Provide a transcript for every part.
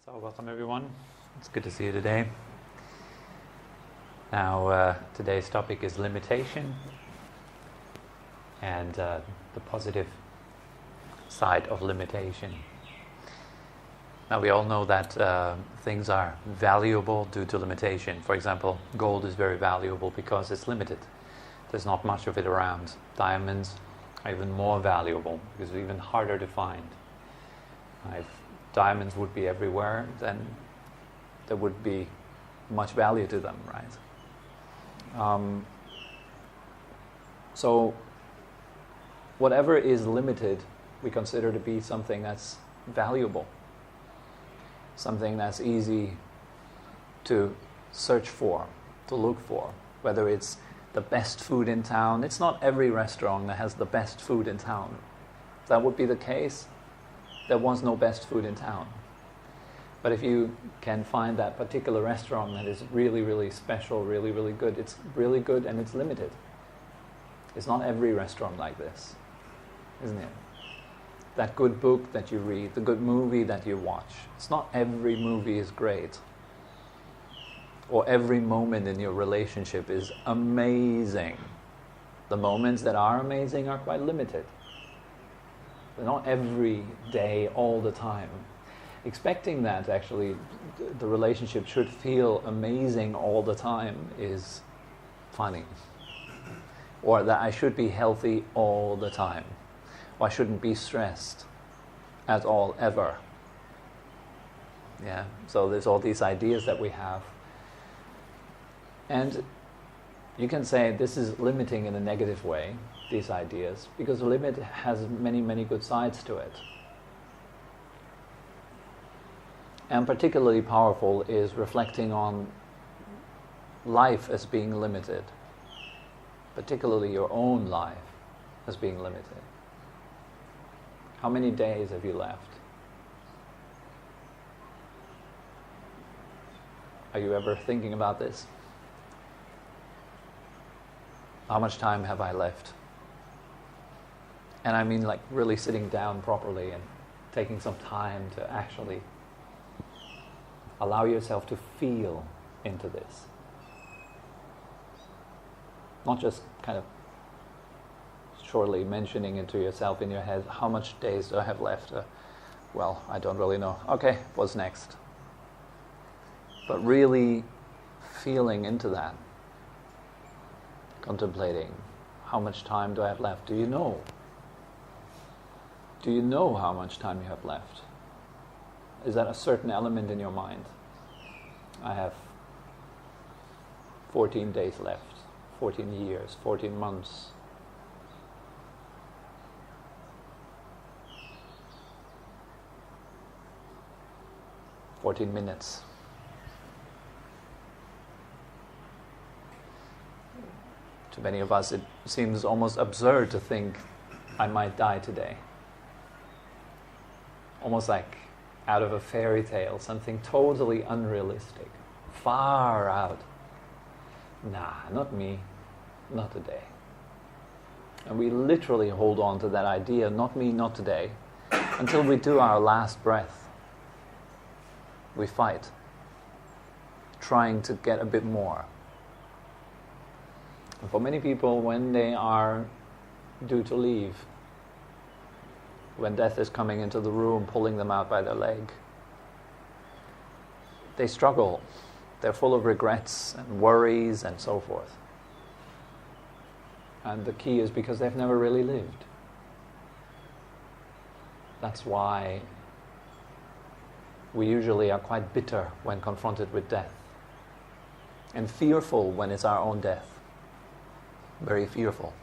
So welcome everyone. It's good to see you today. Now today's topic is limitation and the positive side of limitation. Now we all know that things are valuable due to limitation. For example, gold is very valuable because it's limited. There's not much of it around. Diamonds are even more valuable because they're even harder to find. If diamonds would be everywhere, then there would be much value to them, right? So whatever is limited, we consider to be something that's valuable, something that's easy to search for, to look for, whether it's the best food in town. It's not every restaurant that has the best food in town. If that would be the case, there was no best food in town. But if you can find that particular restaurant that is really, really special, really, really good, it's really good and it's limited. It's not every restaurant like this, isn't it? That good book that you read, the good movie that you watch, it's not every movie is great. Or every moment in your relationship is amazing. The moments that are amazing are quite limited. They're not every day, all the time. Expecting that actually the relationship should feel amazing all the time is funny. Or that I should be healthy all the time. Or I shouldn't be stressed at all, ever. Yeah, so there's all these ideas that we have. And you can say this is limiting in a negative way, these ideas, because the limit has many, many good sides to it. And particularly powerful is reflecting on life as being limited, particularly your own life as being limited. How many days have you left? Are you ever thinking about this? How much time have I left? And I mean like really sitting down properly and taking some time to actually allow yourself to feel into this. Not just kind of shortly mentioning it to yourself in your head, how much days do I have left? Well, I don't really know. Okay, what's next? But really feeling into that. Contemplating, how much time do I have left? Do you know? Do you know how much time you have left? Is that a certain element in your mind? I have 14 days left, 14 years, 14 months. "14 minutes. To many of us, it seems almost absurd to think, I might die today. Almost like out of a fairy tale, something totally unrealistic, far out. Nah, not me, not today. And we literally hold on to that idea, not me, not today, until we do our last breath. We fight, trying to get a bit more. And for many people, when they are due to leave, when death is coming into the room, pulling them out by their leg, they struggle. They're full of regrets and worries and so forth. And the key is because they've never really lived. That's why we usually are quite bitter when confronted with death, and fearful when it's our own death. Very fearful.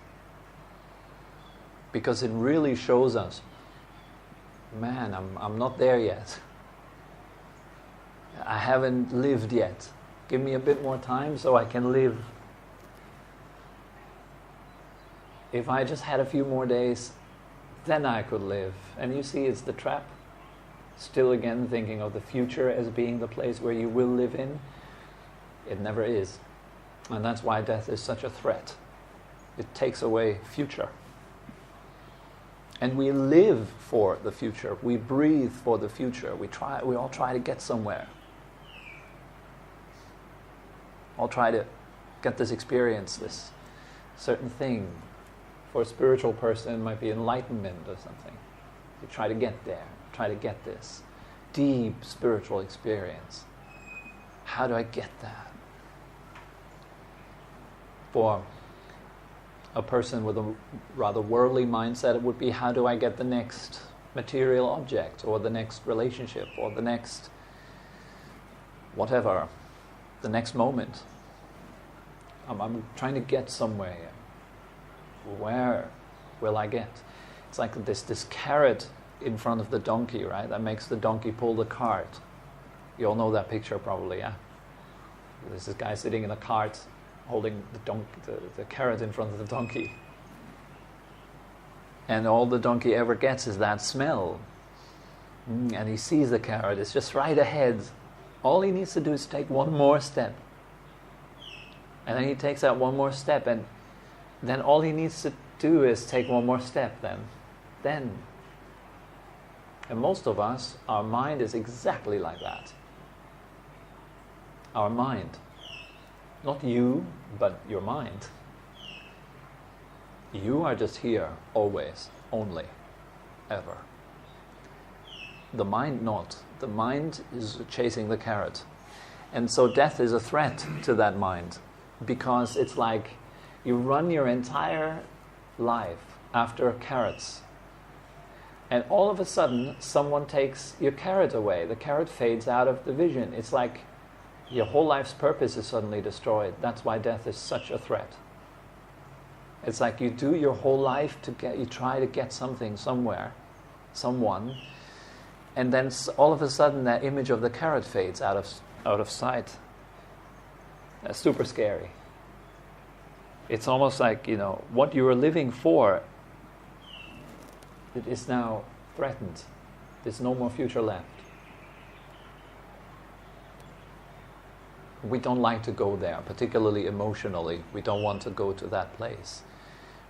Because it really shows us, man, I'm not there yet. I haven't lived yet. Give me a bit more time so I can live. If I just had a few more days, then I could live. And you see, it's the trap. Still again thinking of the future as being the place where you will live in. It never is. And that's why death is such a threat. It takes away future. And we live for the future. We breathe for the future. We all try to get somewhere. All try to get this experience, this certain thing. For a spiritual person, it might be enlightenment or something. You try to get there, try to get this deep spiritual experience. How do I get that? For a person with a rather worldly mindset, it would be, how do I get the next material object, or the next relationship, or the next whatever, the next moment. I'm trying to get somewhere. Where will I get? It's like this carrot in front of the donkey, right? That makes the donkey pull the cart. You all know that picture probably, yeah? There's this guy sitting in a cart holding the carrot in front of the donkey. And all the donkey ever gets is that smell. And he sees the carrot, it's just right ahead. All he needs to do is take one more step. And then he takes that one more step, and then all he needs to do is take one more step then. And most of us, our mind is exactly like that. Our mind. Not you, but your mind. You are just here, always, only, ever. The mind not. The mind is chasing the carrot. And so death is a threat to that mind, because it's like you run your entire life after carrots, and all of a sudden someone takes your carrot away. The carrot fades out of the vision. It's like your whole life's purpose is suddenly destroyed. That's why death is such a threat. It's like you do your whole life you try to get something somewhere, someone, and then all of a sudden that image of the carrot fades out of sight. That's super scary. It's almost like, what you were living for, it is now threatened. There's no more future left. We don't like to go there, particularly emotionally. We don't want to go to that place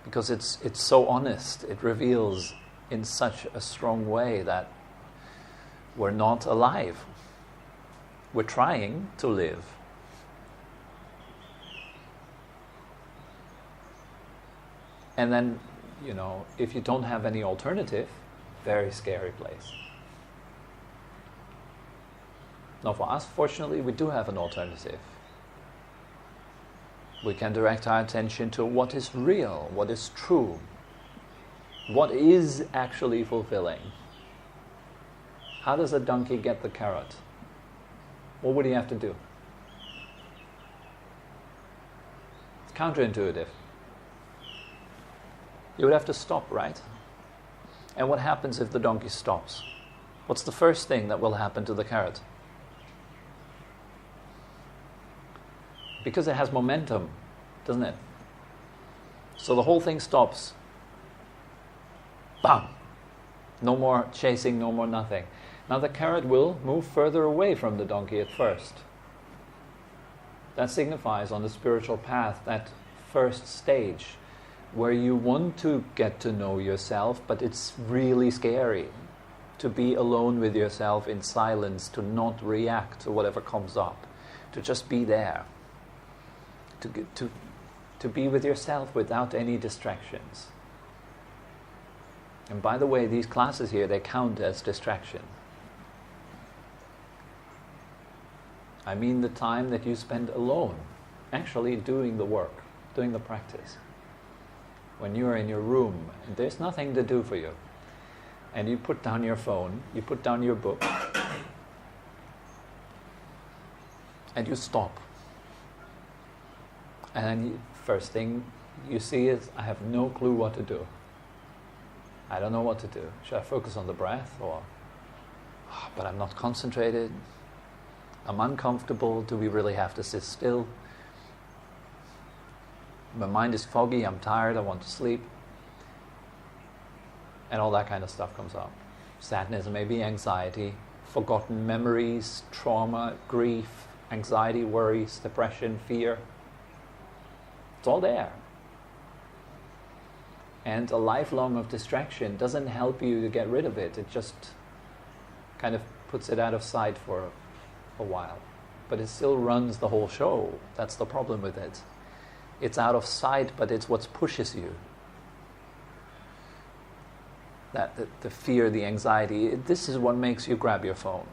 because it's so honest. It reveals in such a strong way that we're not alive. We're trying to live. And then, if you don't have any alternative, very scary place. Now for us, fortunately, we do have an alternative. We can direct our attention to what is real, what is true, what is actually fulfilling. How does a donkey get the carrot? What would he have to do? It's counterintuitive. You would have to stop, right? And what happens if the donkey stops? What's the first thing that will happen to the carrot? Because it has momentum, doesn't it? So the whole thing stops. Bam! No more chasing, no more nothing. Now the carrot will move further away from the donkey at first. That signifies on the spiritual path that first stage where you want to get to know yourself, but it's really scary to be alone with yourself in silence, to not react to whatever comes up, to just be there, to be with yourself without any distractions. And by the way, these classes here, they count as distraction. I mean the time that you spend alone, actually doing the work, doing the practice. When you're in your room, and there's nothing to do for you, and you put down your phone, you put down your book, and you stop. And then first thing you see is, I have no clue what to do. I don't know what to do. Should I focus on the breath, or, but I'm not concentrated, I'm uncomfortable, do we really have to sit still? My mind is foggy, I'm tired, I want to sleep. And all that kind of stuff comes up. Sadness, maybe anxiety, forgotten memories, trauma, grief, anxiety, worries, depression, fear. It's all there. And a lifelong of distraction doesn't help you to get rid of it. It just kind of puts it out of sight for a while. But it still runs the whole show. That's the problem with it. It's out of sight, but it's what pushes you. The fear, the anxiety, this is what makes you grab your phone.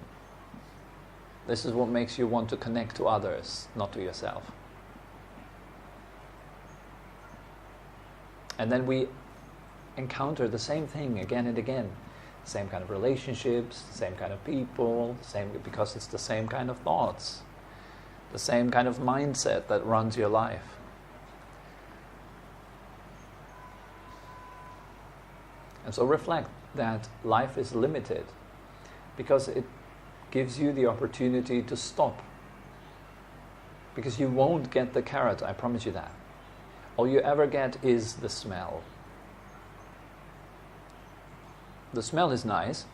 This is what makes you want to connect to others, not to yourself. And then we encounter the same thing again and again. Same kind of relationships, same kind of people, because it's the same kind of thoughts, the same kind of mindset that runs your life. And so reflect that life is limited because it gives you the opportunity to stop. Because you won't get the carrot, I promise you that. All you ever get is the smell. The smell is nice.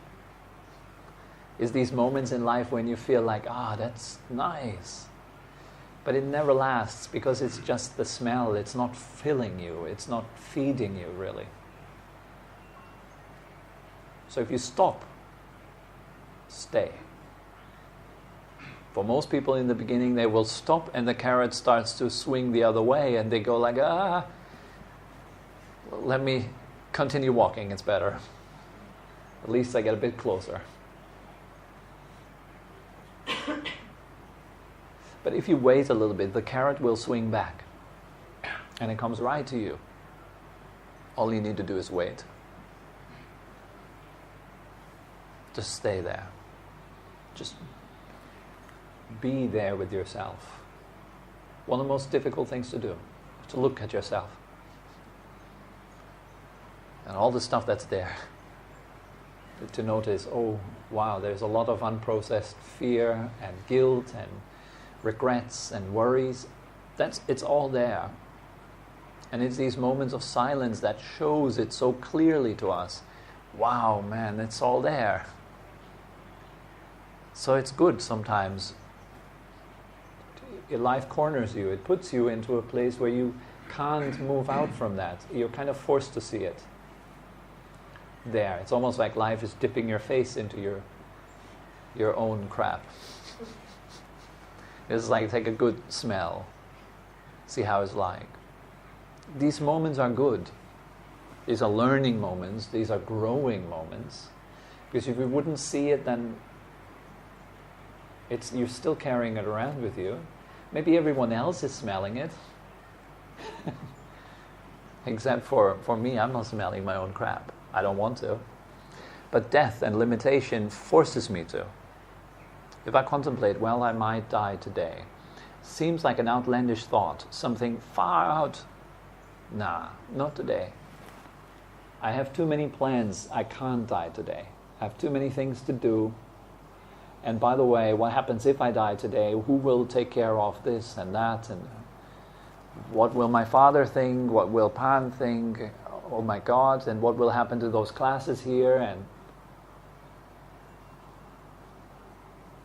Is these moments in life when you feel like, that's nice. But it never lasts because it's just the smell. It's not filling you. It's not feeding you, really. So if you stop, stay. For most people in the beginning, they will stop and the carrot starts to swing the other way and they go like, let me continue walking, it's better. At least I get a bit closer. But if you wait a little bit, the carrot will swing back. And it comes right to you. All you need to do is wait. Just stay there. Just be there with yourself. One of the most difficult things to do is to look at yourself. And all the stuff that's there. To notice, wow, there's a lot of unprocessed fear and guilt and regrets and worries. It's all there. And it's these moments of silence that shows it so clearly to us. Wow, man, it's all there. So it's good sometimes. Life corners you. It puts you into a place where you can't move out from that. You're kind of forced to see it. There. It's almost like life is dipping your face into your own crap. It's like take a good smell. See how it's like. These moments are good. These are learning moments. These are growing moments. Because if you wouldn't see it, then you're still carrying it around with you. Maybe everyone else is smelling it. Except for me, I'm not smelling my own crap. I don't want to. But death and limitation forces me to. If I contemplate, I might die today. Seems like an outlandish thought, something far out. Nah, not today. I have too many plans. I can't die today. I have too many things to do. And by the way, what happens if I die today? Who will take care of this and that? And what will my father think? What will Pan think? Oh my God, and what will happen to those classes here? And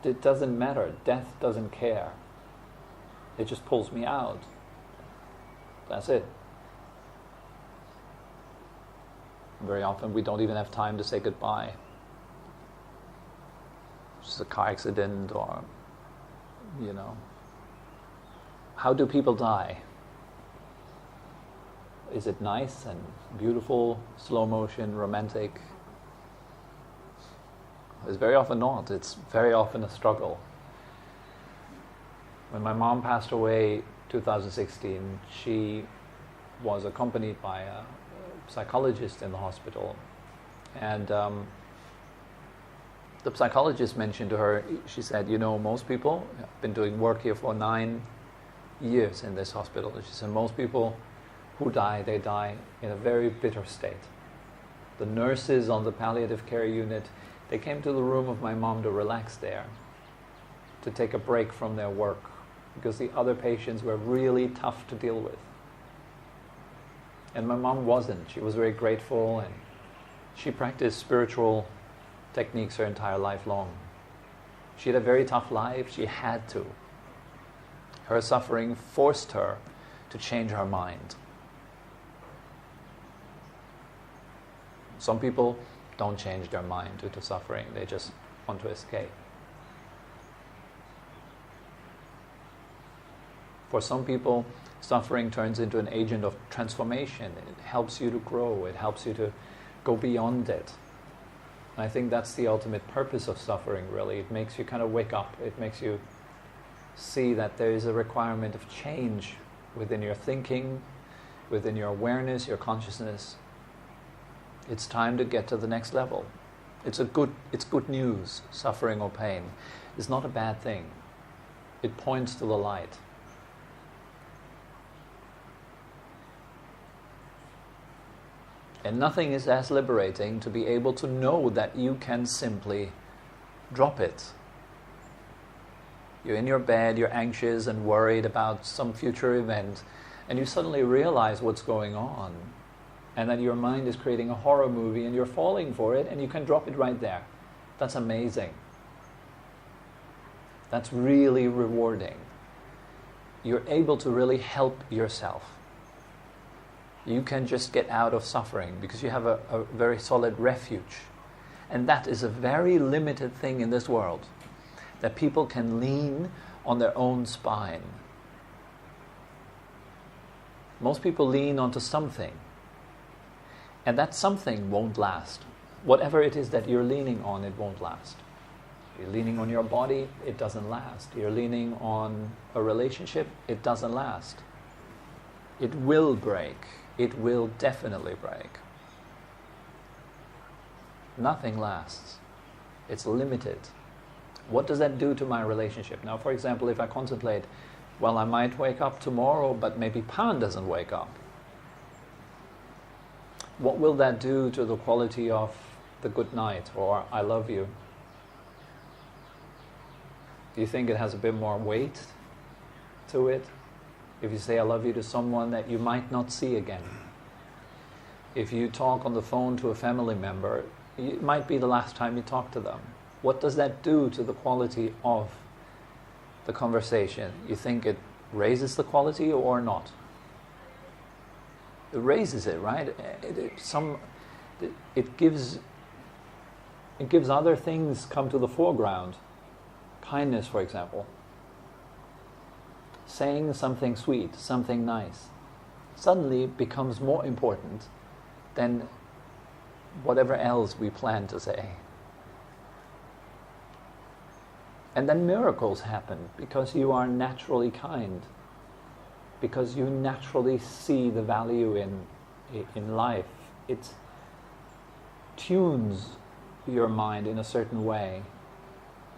it doesn't matter. Death doesn't care. It just pulls me out. That's it. Very often we don't even have time to say goodbye. Just a car accident or, How do people die? Is it nice and beautiful, slow motion, romantic? It's very often not. It's very often a struggle. When my mom passed away 2016, she was accompanied by a psychologist in the hospital. And the psychologist mentioned to her, she said, most people have been doing work here for 9 years in this hospital. She said, most people who die, they die in a very bitter state. The nurses on the palliative care unit, they came to the room of my mom to relax there, to take a break from their work, because the other patients were really tough to deal with. And my mom wasn't. She was very grateful, and she practiced spiritual techniques her entire life long. She had a very tough life. She had to. Her suffering forced her to change her mind. Some people don't change their mind due to suffering, they just want to escape. For some people, suffering turns into an agent of transformation. It helps you to grow, it helps you to go beyond it. And I think that's the ultimate purpose of suffering, really. It makes you kind of wake up, it makes you see that there is a requirement of change within your thinking, within your awareness, your consciousness. It's time to get to the next level. It's good news, suffering or pain. It's not a bad thing. It points to the light. And nothing is as liberating to be able to know that you can simply drop it. You're in your bed, you're anxious and worried about some future event, and you suddenly realize what's going on, and that your mind is creating a horror movie and you're falling for it, and you can drop it right there. That's amazing. That's really rewarding. You're able to really help yourself. You can just get out of suffering because you have a very solid refuge. And that is a very limited thing in this world, that people can lean on their own spine. Most people lean onto something, and that something won't last. Whatever it is that you're leaning on, it won't last. You're leaning on your body, it doesn't last. You're leaning on a relationship, it doesn't last. It will break. It will definitely break. Nothing lasts. It's limited. What does that do to my relationship? Now, for example, if I contemplate, well, I might wake up tomorrow, but maybe Pan doesn't wake up. What will that do to the quality of the good night or I love you? Do you think it has a bit more weight to it? If you say I love you to someone that you might not see again. If you talk on the phone to a family member, it might be the last time you talk to them. What does that do to the quality of the conversation? You think it raises the quality or not? It raises it, right? It gives other things come to the foreground. Kindness, for example. Saying something sweet, something nice, suddenly becomes more important than whatever else we plan to say. And then miracles happen because you are naturally kind, because you naturally see the value in life. It tunes your mind in a certain way.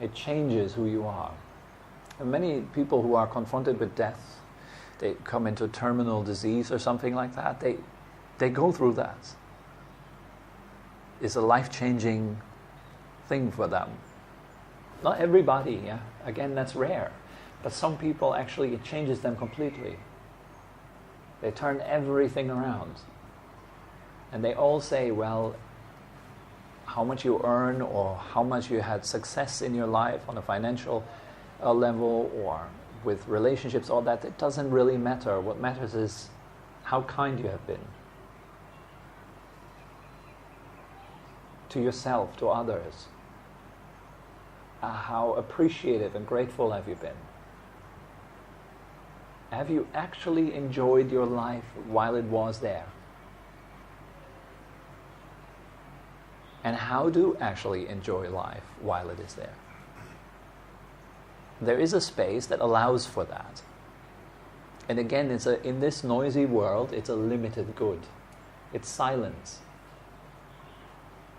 It changes who you are. And many people who are confronted with death, they come into terminal disease or something like that, they go through that. It's a life-changing thing for them. Not everybody, yeah. Again, that's rare. But some people, actually, it changes them completely. They turn everything around. And they all say, well, how much you earn or how much you had success in your life on a financial level or with relationships, all that, it doesn't really matter. What matters is how kind you have been to yourself, to others. How appreciative and grateful have you been? Have you actually enjoyed your life while it was there? And how do actually enjoy life while it is there? There is a space that allows for that. And again, in this noisy world, it's a limited good. It's silence.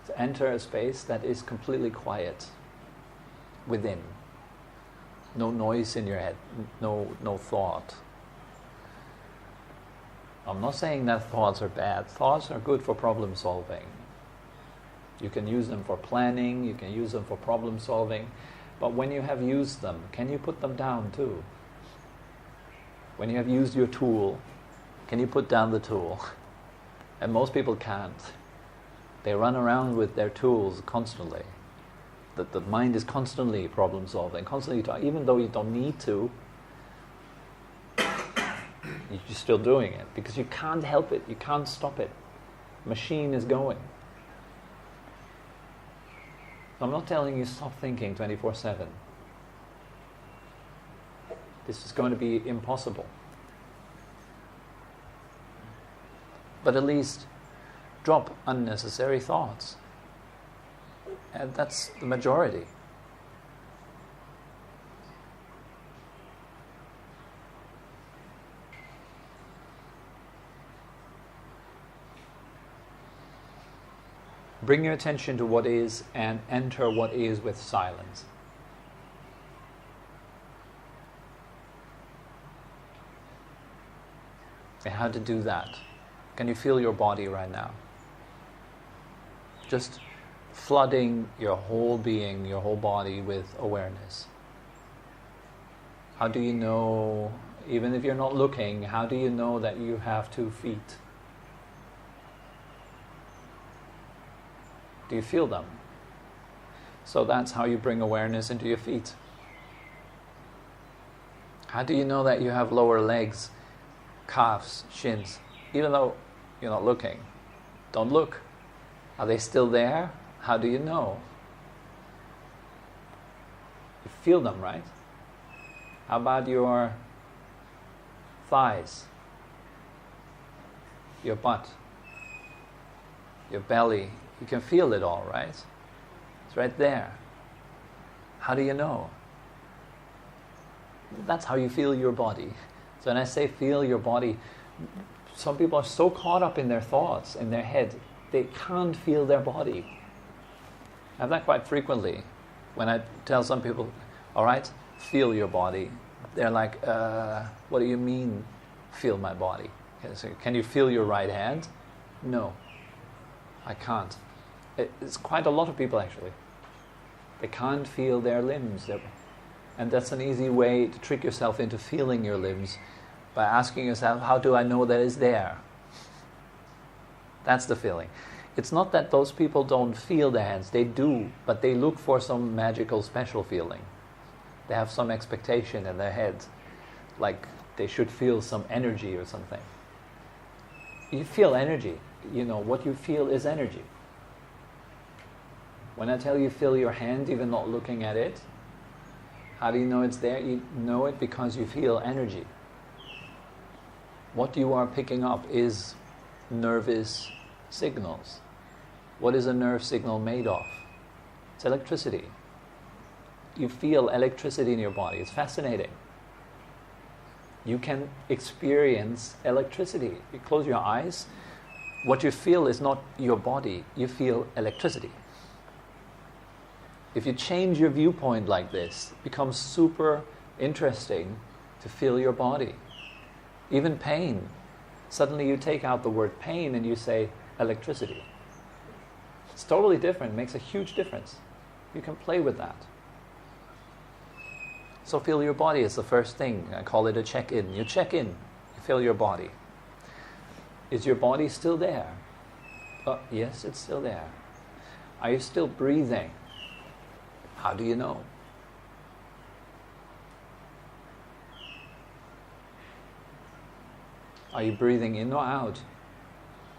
To enter a space that is completely quiet within. No noise in your head, no thought. I'm not saying that thoughts are bad. Thoughts are good for problem solving. You can use them for planning, you can use them for problem solving. But when you have used them, can you put them down too? When you have used your tool, can you put down the tool? And most people can't. They run around with their tools constantly. The mind is constantly problem solving, constantly even though you don't need to, you're still doing it because you can't help it, you can't stop it. Machine is going. I'm not telling you stop thinking 24/7. This is going to be impossible. But at least drop unnecessary thoughts. And that's the majority. Bring your attention to what is and enter what is with silence. And how to do that? Can you feel your body right now? Just flooding your whole being, your whole body with awareness. How do you know, even if you're not looking, how do you know that you have 2 feet? Do you feel them? So that's how you bring awareness into your feet. How do you know that you have lower legs, calves, shins, even though you're not looking? Don't look. Are they still there? How do you know? You feel them, right? How about your thighs, your butt, your belly? You can feel it all, right? It's right there. How do you know? That's how you feel your body. So when I say feel your body, some people are so caught up in their thoughts, in their head, they can't feel their body. I have that quite frequently. When I tell some people, all right, feel your body, they're like, what do you mean, feel my body? Okay, so can you feel your right hand? No, I can't. It's quite a lot of people actually. They can't feel their limbs. And that's an easy way to trick yourself into feeling your limbs, by asking yourself, how do I know that it's there? That's the feeling. It's not that those people don't feel their hands. They do, but they look for some magical special feeling. They have some expectation in their head, like they should feel some energy or something. You feel energy. You know, what you feel is energy. When I tell you feel your hand, even not looking at it, how do you know it's there? You know it because you feel energy. What you are picking up is nervous signals. What is a nerve signal made of? It's electricity. You feel electricity in your body. It's fascinating. You can experience electricity. You close your eyes. What you feel is not your body. You feel electricity. If you change your viewpoint like this, it becomes super interesting to feel your body. Even pain. Suddenly you take out the word pain and you say electricity. It's totally different. It makes a huge difference. You can play with that. So feel your body is the first thing. I call it a check-in. You check in. You feel your body. Is your body still there? Yes, it's still there. Are you still breathing? How do you know? Are you breathing in or out?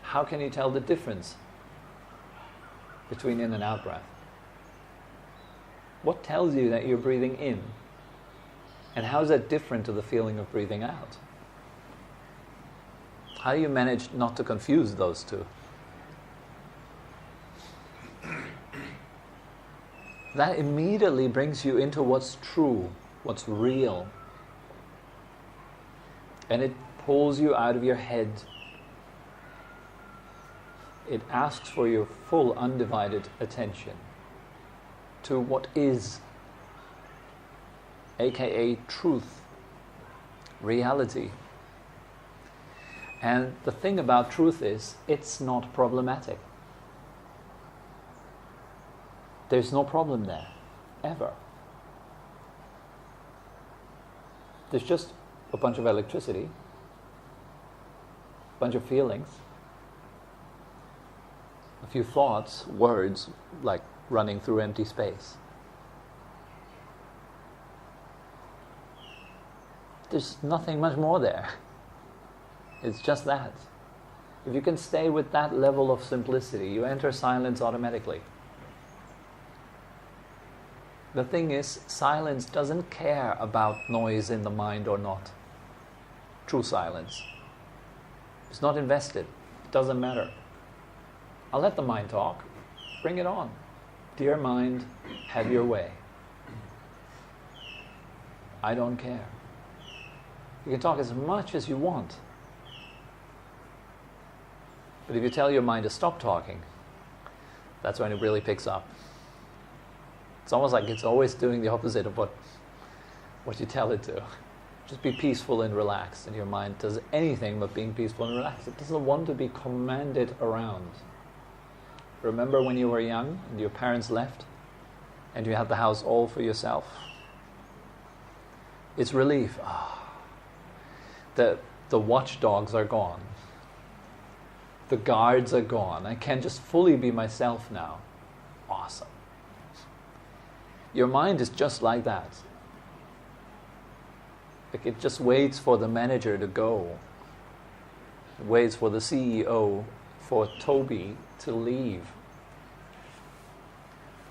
How can you tell the difference between in and out breath? What tells you that you're breathing in? And how is that different to the feeling of breathing out? How do you manage not to confuse those two? That immediately brings you into what's true, what's real. And it pulls you out of your head. It asks for your full undivided attention to what is, aka truth, reality. And the thing about truth is, it's not problematic. There's no problem there, ever. There's just a bunch of electricity, a bunch of feelings, a few thoughts, words, like running through empty space. There's nothing much more there. It's just that. If you can stay with that level of simplicity, you enter silence automatically. The thing is, silence doesn't care about noise in the mind or not. True silence. It's not invested. It doesn't matter. I'll let the mind talk. Bring it on. Dear mind, have your way. I don't care. You can talk as much as you want. But if you tell your mind to stop talking, that's when it really picks up. It's almost like it's always doing the opposite of what you tell it to. Just be peaceful and relaxed, and your mind does anything but being peaceful and relaxed. It doesn't want to be commanded around. Remember when you were young and your parents left and you had the house all for yourself? It's relief. The watchdogs are gone. The guards are gone. I can just fully be myself now. Awesome. Your mind is just like that. Like it just waits for the manager to go. It waits for the CEO, for Tobi to leave.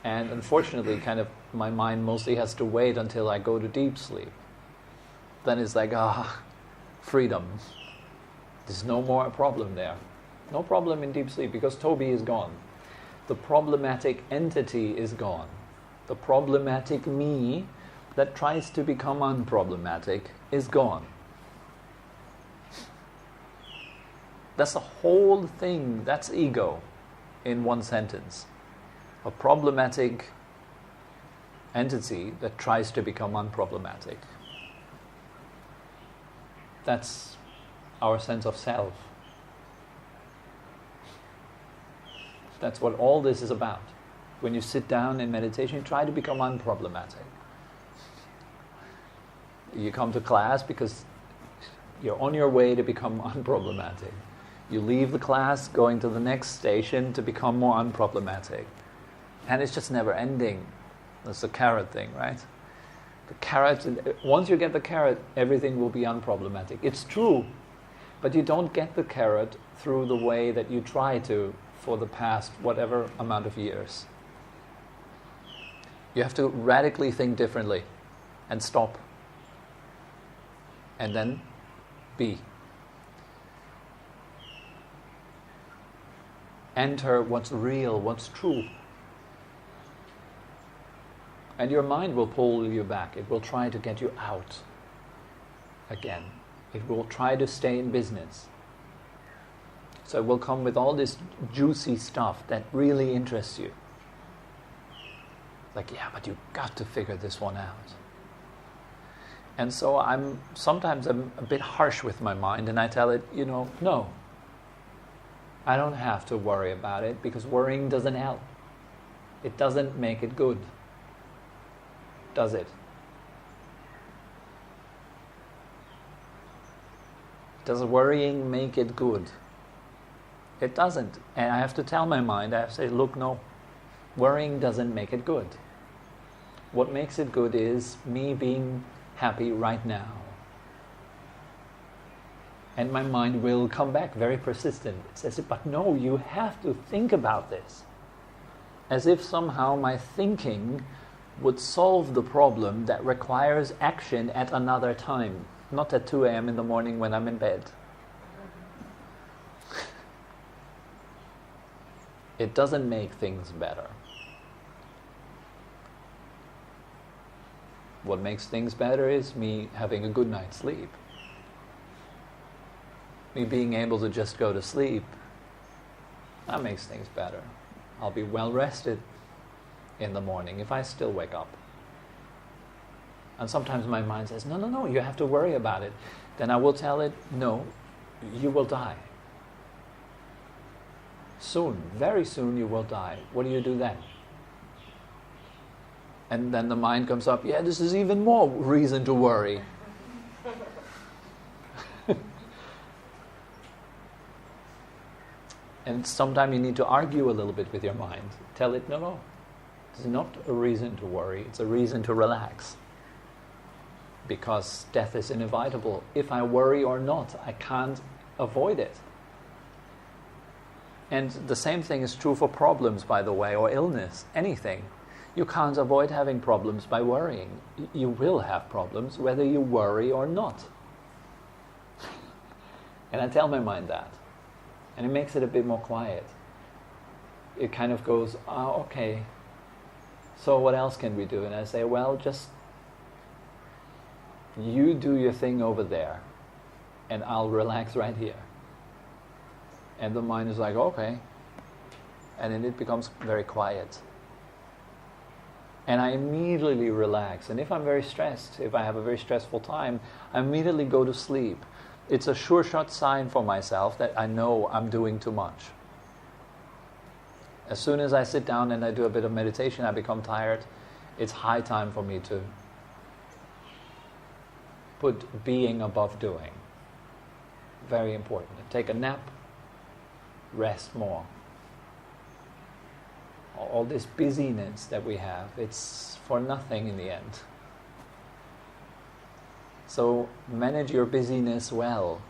And unfortunately, kind of my mind mostly has to wait until I go to deep sleep. Then it's like, freedom. There's no more a problem there. No problem in deep sleep because Tobi is gone. The problematic entity is gone. The problematic me that tries to become unproblematic is gone. That's the whole thing. That's ego in one sentence. A problematic entity that tries to become unproblematic. That's our sense of self. That's what all this is about. When you sit down in meditation, you try to become unproblematic. You come to class because you're on your way to become unproblematic. You leave the class going to the next station to become more unproblematic. And it's just never ending. That's the carrot thing, right? The carrot, once you get the carrot, everything will be unproblematic. It's true, but you don't get the carrot through the way that you try to for the past whatever amount of years. You have to radically think differently and stop. And then be. Enter what's real, what's true. And your mind will pull you back. It will try to get you out again. It will try to stay in business. So it will come with all this juicy stuff that really interests you. Like, yeah, but you've got to figure this one out. And so sometimes I'm a bit harsh with my mind and I tell it, no. I don't have to worry about it because worrying doesn't help. It doesn't make it good. Does it? Does worrying make it good? It doesn't. And I have to tell my mind, I have to say, look, no, worrying doesn't make it good. What makes it good is me being happy right now. And my mind will come back very persistent. It says, but no, you have to think about this. As if somehow my thinking would solve the problem that requires action at another time, not at 2 a.m. in the morning when I'm in bed. It doesn't make things better. What makes things better is me having a good night's sleep. Me being able to just go to sleep. That makes things better. I'll be well rested in the morning if I still wake up. And sometimes my mind says, no, you have to worry about it. Then I will tell it, no, you will die. Soon, very soon you will die. What do you do then? And then the mind comes up, yeah, this is even more reason to worry. And sometimes you need to argue a little bit with your mind. Tell it, no, it's not a reason to worry, it's a reason to relax. Because death is inevitable. If I worry or not, I can't avoid it. And the same thing is true for problems, by the way, or illness, anything. You can't avoid having problems by worrying. You will have problems whether you worry or not. And I tell my mind that. And it makes it a bit more quiet. It kind of goes, oh, okay, so what else can we do? And I say, well, just you do your thing over there, and I'll relax right here. And the mind is like, okay. And then it becomes very quiet. And I immediately relax. And if I'm very stressed, if I have a very stressful time, I immediately go to sleep. It's a sure shot sign for myself that I know I'm doing too much. As soon as I sit down and I do a bit of meditation, I become tired. It's high time for me to put being above doing. Very important. Take a nap, rest more. All this busyness that we have, it's for nothing in the end. So manage your busyness well.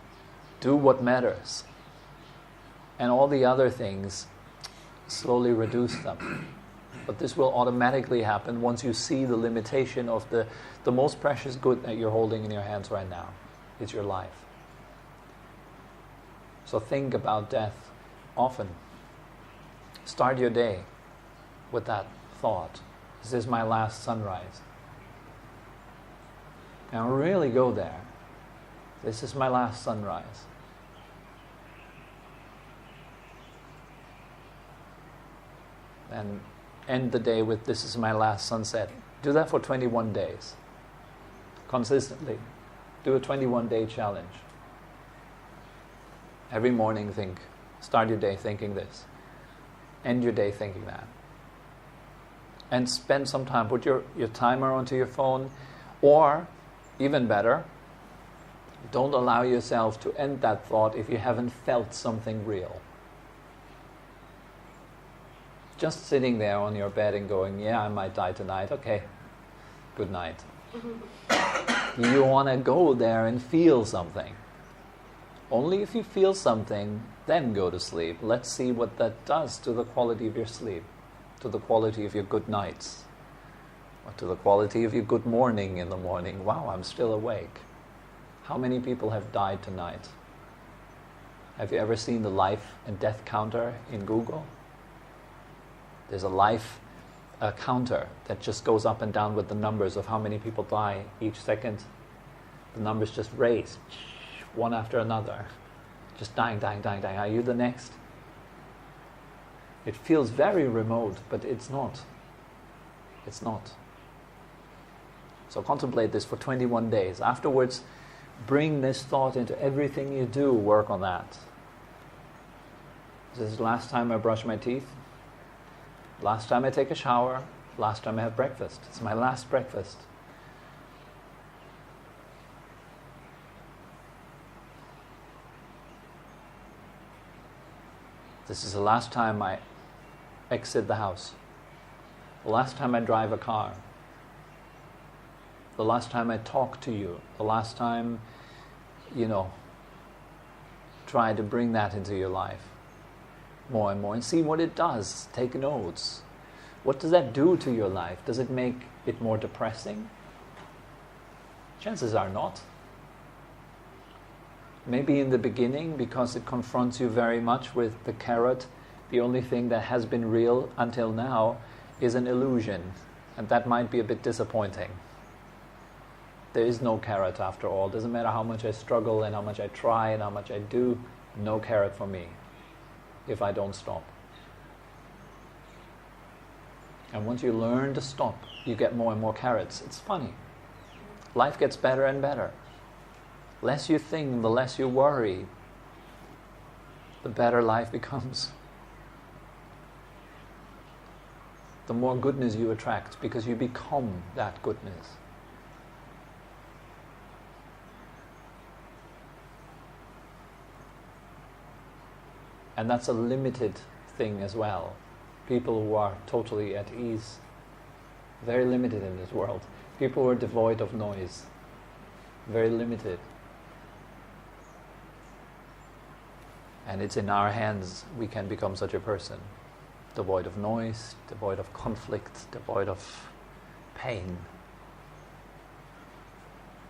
Do what matters. And all the other things, slowly reduce them. But this will automatically happen once you see the limitation of the most precious good that you're holding in your hands right now. It's your life. So think about death often. Start your day with that thought. This is my last sunrise. Now really go there. This is my last sunrise. And end the day with this is my last sunset. Do that for 21 days. Consistently. Do a 21-day challenge. Every morning think. Start your day thinking this. End your day thinking that. And spend some time. Put your timer onto your phone. Or, even better, don't allow yourself to end that thought if you haven't felt something real. Just sitting there on your bed and going, yeah, I might die tonight. Okay, good night. You want to go there and feel something. Only if you feel something, then go to sleep. Let's see what that does to the quality of your sleep, to the quality of your good nights, or to the quality of your good morning in the morning. Wow, I'm still awake. How many people have died tonight? Have you ever seen the life and death counter in Google? There's a life counter that just goes up and down with the numbers of how many people die each second. The numbers just raise, one after another. Just dying, dying, dying, dying. Are you the next? It feels very remote, but it's not. It's not. So contemplate this for 21 days. Afterwards, bring this thought into everything you do. Work on that. This is the last time I brush my teeth. Last time I take a shower. Last time I have breakfast. It's my last breakfast. This is the last time I exit the house. The last time I drive a car. The last time I talk to you. The last time, try to bring that into your life more and more and see what it does. Take notes. What does that do to your life? Does it make it more depressing? Chances are not. Maybe in the beginning, because it confronts you very much with the carrot, the only thing that has been real until now is an illusion, and that might be a bit disappointing. There is no carrot after all. Doesn't matter how much I struggle and how much I try and how much I do, no carrot for me if I don't stop. And once you learn to stop, you get more and more carrots. It's funny. Life gets better and better. Less you think, the less you worry, the better life becomes. The more goodness you attract, because you become that goodness. And that's a limited thing as well. People who are totally at ease, very limited in this world. People who are devoid of noise, very limited. And it's in our hands we can become such a person. devoid of noise, devoid of conflict, devoid of pain,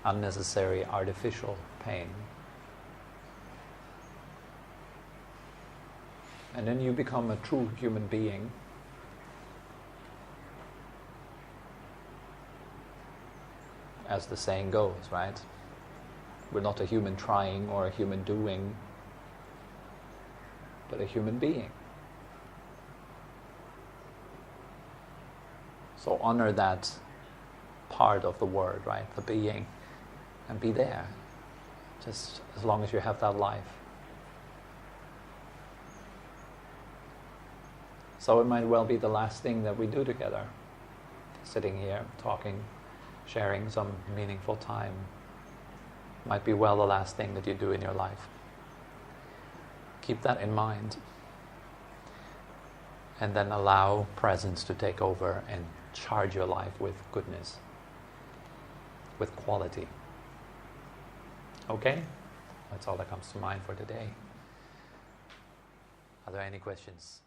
unnecessary artificial pain. And then you become a true human being. As the saying goes, right? We're not a human trying or a human doing, but a human being. So honor that part of the word, right? The being, and be there, just as long as you have that life. So it might well be the last thing that we do together, sitting here, talking, sharing some meaningful time. Might be well the last thing that you do in your life. Keep that in mind. And then allow presence to take over and charge your life with goodness, with quality. Okay? That's all that comes to mind for today. Are there any questions?